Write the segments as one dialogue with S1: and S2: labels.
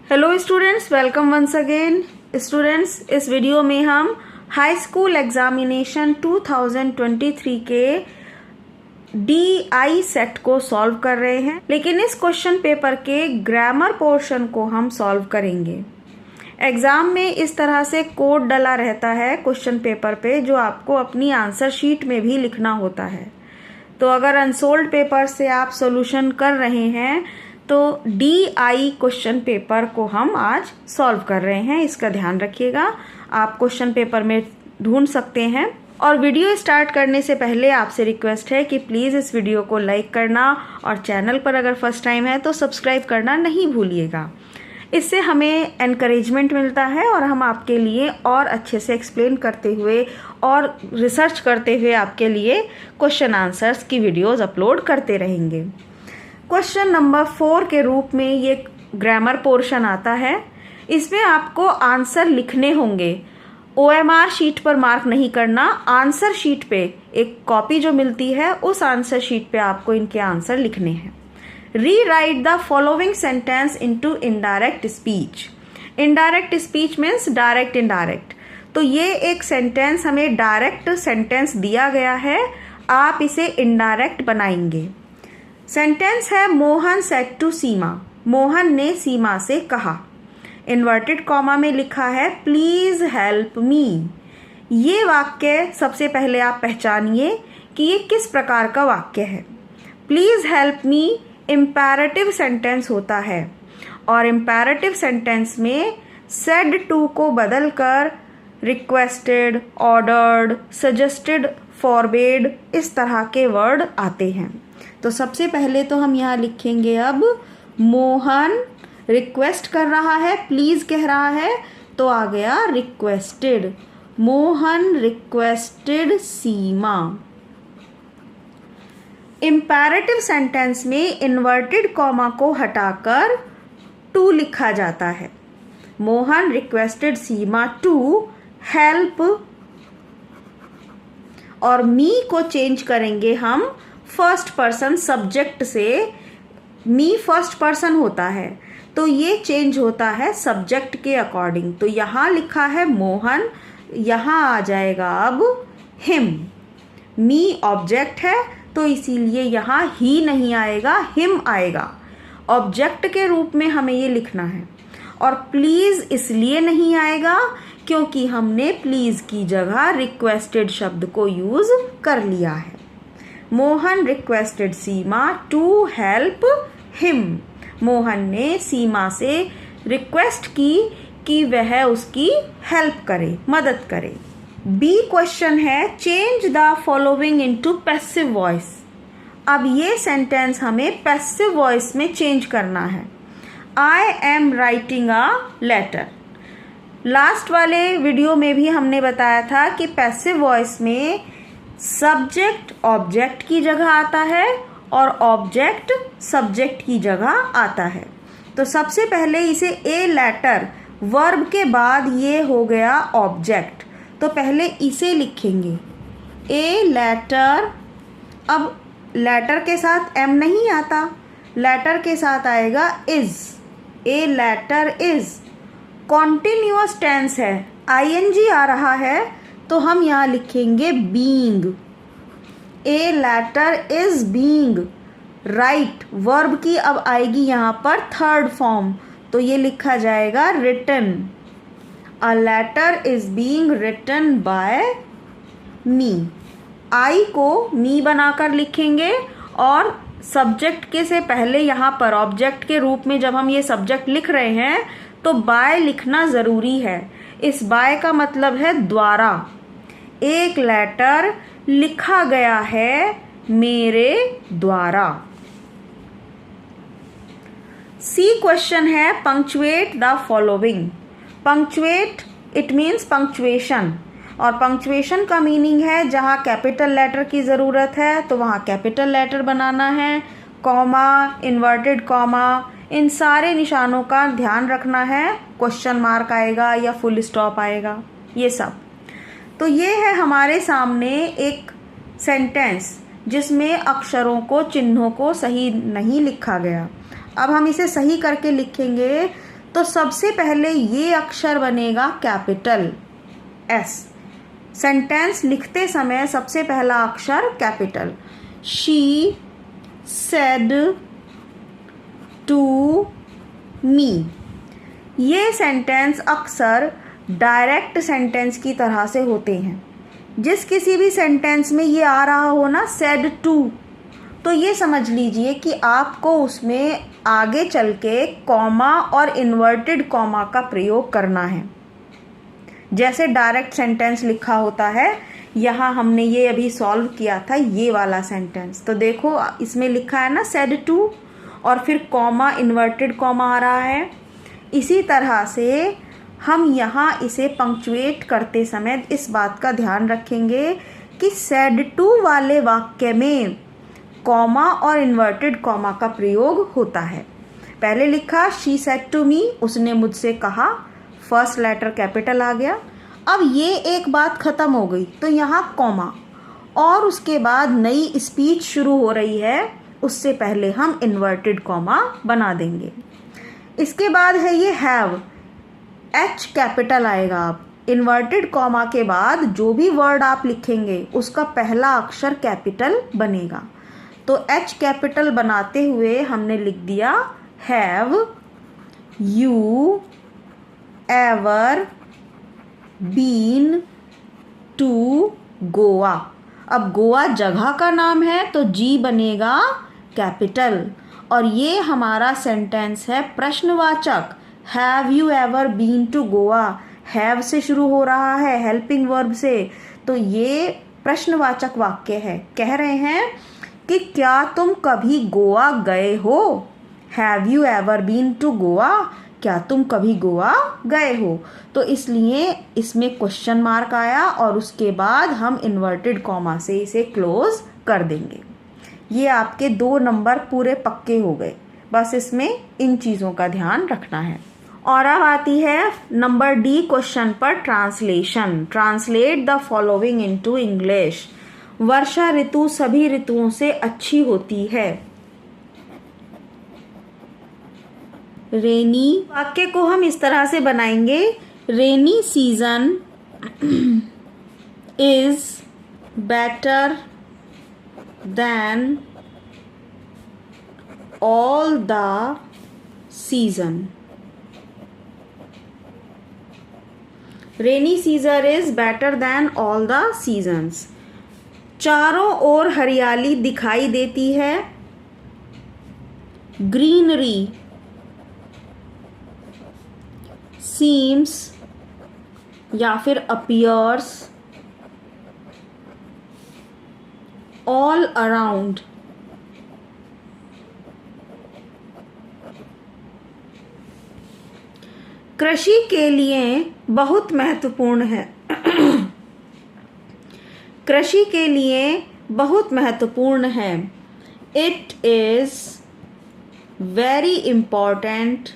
S1: Hello students, welcome once again. Students, इस video में हम हाई स्कूल एग्जामिनेशन 2023 के DI सेट को सॉल्व कर रहे हैं, लेकिन इस क्वेश्चन पेपर के ग्रामर पोर्शन को हम सॉल्व करेंगे। एग्जाम में इस तरह से कोड डला रहता है क्वेश्चन पेपर पे, जो आपको अपनी आंसर शीट में भी लिखना होता है। तो अगर अनसोल्ड पेपर से आप सॉल्यूशन कर रहे हैं तो DI क्वेश्चन पेपर को हम आज सॉल्व कर रहे हैं, इसका ध्यान रखिएगा। आप क्वेश्चन पेपर में ढूंढ सकते हैं। और वीडियो स्टार्ट करने से पहले आपसे रिक्वेस्ट है कि प्लीज़ इस वीडियो को लाइक करना और चैनल पर अगर फर्स्ट टाइम है तो सब्सक्राइब करना नहीं भूलिएगा। इससे हमें एनकरेजमेंट मिलता है और हम आपके लिए और अच्छे से एक्सप्लेन करते हुए और रिसर्च करते हुए आपके लिए क्वेश्चन आंसर्स की वीडियोज़ अपलोड करते रहेंगे। क्वेश्चन नंबर 4 के रूप में ये ग्रामर पोर्शन आता है। इसमें आपको आंसर लिखने होंगे। OMR शीट पर मार्क नहीं करना, आंसर शीट पे एक कॉपी जो मिलती है उस आंसर शीट पे आपको इनके आंसर लिखने हैं। Rewrite the following sentence into indirect speech. Indirect speech means direct indirect. तो ये एक सेंटेंस हमें डायरेक्ट सेंटेंस दिया गया है, आप इसे इनडायरेक्ट बनाएंगे। सेंटेंस है मोहन सेड टू सीमा। मोहन ने सीमा से कहा। इन्वर्टेड कॉमा में लिखा है प्लीज हेल्प मी। ये वाक्य सबसे पहले आप पहचानिए कि ये किस प्रकार का वाक्य है। Please help me imperative sentence होता है और इम्पेरेटिव सेंटेंस में सेड टू को बदलकर रिक्वेस्टेड, ऑर्डर्ड, सजेस्टेड, फॉरबेड इस तरह के वर्ड आते हैं। तो सबसे पहले तो हम यहाँ लिखेंगे अब मोहन रिक्वेस्ट कर रहा है, प्लीज कह रहा है, तो आ गया requested. Mohan requested Seema. Imperative sentence में इन्वर्टेड कॉमा को हटाकर टू लिखा जाता है। Mohan requested Seema to help, और मी को चेंज करेंगे हम फर्स्ट पर्सन सब्जेक्ट से। मी फर्स्ट पर्सन होता है तो ये चेंज होता है सब्जेक्ट के अकॉर्डिंग। तो यहाँ लिखा है मोहन, यहाँ आ जाएगा अब हिम। मी ऑब्जेक्ट है तो इसीलिए यहाँ ही नहीं आएगा, हिम आएगा। ऑब्जेक्ट के रूप में हमें ये लिखना है। और प्लीज इसलिए नहीं आएगा क्योंकि हमने प्लीज की जगह रिक्वेस्टेड शब्द को यूज कर लिया है। Mohan requested Seema to help him. Mohan ने सीमा से रिक्वेस्ट की कि वह उसकी हेल्प करे, मदद करे। बी क्वेश्चन है change the following into passive voice. अब ये सेंटेंस हमें पैसिव वॉइस में चेंज करना है। I am writing a letter. Last वाले वीडियो में भी हमने बताया था कि पैसिव वॉइस में सब्जेक्ट ऑब्जेक्ट की जगह आता है और ऑब्जेक्ट सब्जेक्ट की जगह आता है। तो सबसे पहले इसे ए लेटर, वर्ब के बाद ये हो गया ऑब्जेक्ट, तो पहले इसे लिखेंगे ए लेटर। अब लेटर के साथ एम नहीं आता, लेटर के साथ आएगा is. A letter is. Continuous tense है, ING आ रहा है तो हम यहाँ लिखेंगे being. A letter is being. Write verb की अब आएगी यहाँ पर थर्ड फॉर्म, तो ये लिखा जाएगा written. A letter is being written by me. I को मी बनाकर लिखेंगे और सब्जेक्ट के से पहले यहाँ पर ऑब्जेक्ट के रूप में जब हम ये सब्जेक्ट लिख रहे हैं तो बाय लिखना ज़रूरी है। इस बाय का मतलब है द्वारा। एक लेटर लिखा गया है मेरे द्वारा। सी क्वेश्चन है punctuate the following. Punctuate it means punctuation, और पंक्चुएशन का मीनिंग है जहाँ कैपिटल लेटर की ज़रूरत है तो वहाँ कैपिटल लेटर बनाना है। कॉमा, इन्वर्टेड कॉमा, इन सारे निशानों का ध्यान रखना है। क्वेश्चन मार्क आएगा या फुल स्टॉप आएगा, ये सब। तो ये है हमारे सामने एक सेंटेंस जिसमें अक्षरों को, चिन्हों को सही नहीं लिखा गया। अब हम इसे सही करके लिखेंगे तो सबसे पहले ये अक्षर बनेगा कैपिटल एस। सेंटेंस लिखते समय सबसे पहला अक्षर capital. She said to me. ये सेंटेंस अक्सर डायरेक्ट सेंटेंस की तरह से होते हैं। जिस किसी भी सेंटेंस में ये आ रहा हो ना सेड टू, तो ये समझ लीजिए कि आपको उसमें आगे चल के कॉमा और इन्वर्टेड कॉमा का प्रयोग करना है। जैसे डायरेक्ट सेंटेंस लिखा होता है, यहाँ हमने ये अभी सॉल्व किया था ये वाला सेंटेंस। तो देखो इसमें लिखा है ना सेड टू और फिर कॉमा इन्वर्टेड कॉमा आ रहा है। इसी तरह से हम यहाँ इसे पंक्चुएट करते समय इस बात का ध्यान रखेंगे कि सेड टू वाले वाक्य में कॉमा और इन्वर्टेड कॉमा का प्रयोग होता है। पहले लिखा शी सेड टू मी, उसने मुझसे कहा, फर्स्ट लेटर कैपिटल आ गया। अब ये एक बात खत्म हो गई तो यहाँ कॉमा और उसके बाद नई स्पीच शुरू हो रही है, उससे पहले हम इन्वर्टेड कॉमा बना देंगे। इसके बाद है ये हैव, एच कैपिटल आएगा। अब इन्वर्टेड कॉमा के बाद जो भी वर्ड आप लिखेंगे उसका पहला अक्षर कैपिटल बनेगा। तो एच कैपिटल बनाते हुए हमने लिख दिया have you ever been to Goa. अब गोवा जगह का नाम है तो जी बनेगा कैपिटल। और ये हमारा सेंटेंस है प्रश्नवाचक। Have you ever been to Goa, have से शुरू हो रहा है, हेल्पिंग वर्ब से, तो ये प्रश्नवाचक वाक्य है। कह रहे हैं कि क्या तुम कभी गोवा गए हो। Have you ever been to Goa, क्या तुम कभी गोवा गए हो। तो इसलिए इसमें क्वेश्चन मार्क आया और उसके बाद हम इन्वर्टेड कॉमा से इसे क्लोज कर देंगे। ये आपके 2 नंबर पूरे पक्के हो गए। बस इसमें इन चीज़ों का ध्यान रखना है। और अब आती है नंबर डी क्वेश्चन पर translation. Translate the following into English. वर्षा ऋतु सभी ऋतुओं से अच्छी होती है। रेनी वाक्य को हम इस तरह से बनाएंगे, rainy season is better than all the season. Rainy season is better than all the seasons. चारों ओर हरियाली दिखाई देती है। ग्रीनरी सीम्स या फिर अपीयर्स ऑल अराउंड। कृषि के लिए बहुत महत्वपूर्ण है। कृषि के लिए बहुत महत्वपूर्ण है। It is very important.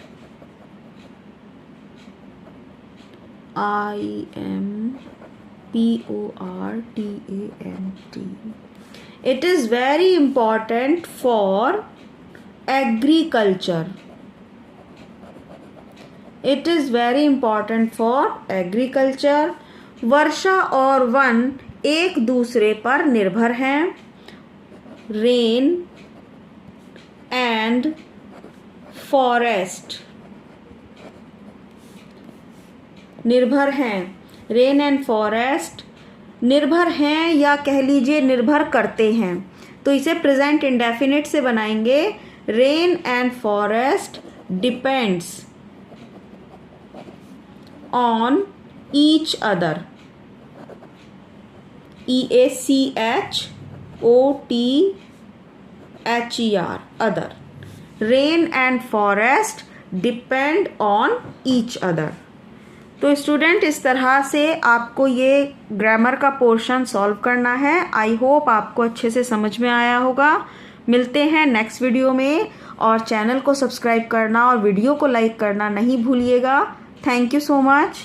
S1: IMPORTANT। It is very important for agriculture. It is very important for agriculture. वर्षा और वन एक दूसरे पर निर्भर हैं। रेन एंड फॉरेस्ट निर्भर हैं। रेन एंड फॉरेस्ट निर्भर हैं या कह लीजिए निर्भर करते हैं। तो इसे प्रेजेंट इंडेफिनिट से बनाएंगे। Rain and forest depends on each other. EACHOTHER other. Rain and forest depend on each other. तो स्टूडेंट इस तरह से आपको ये ग्रामर का पोर्शन सॉल्व करना है। आई होप आपको अच्छे से समझ में आया होगा। मिलते हैं नेक्स्ट वीडियो में और चैनल को सब्सक्राइब करना और वीडियो को लाइक करना नहीं भूलिएगा। Thank you so much.